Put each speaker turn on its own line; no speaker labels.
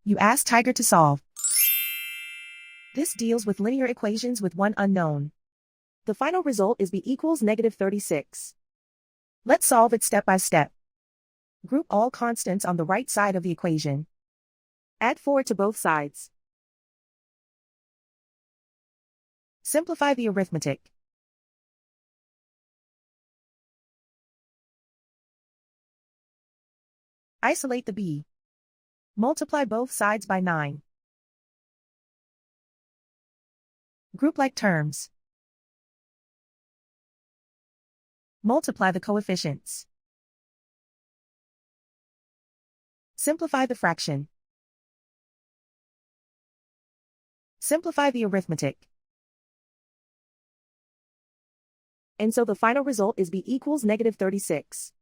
You ask Tiger to solve. This deals with linear equations with one unknown. The final result is b equals -36. Let's solve it step by step. Group all constants on the right side of the equation. Add 4 to both sides. Simplify the arithmetic. Isolate the b. Multiply both sides by 9. Group like terms. Multiply the coefficients. Simplify the fraction. Simplify the arithmetic. And so the final result is b equals -36.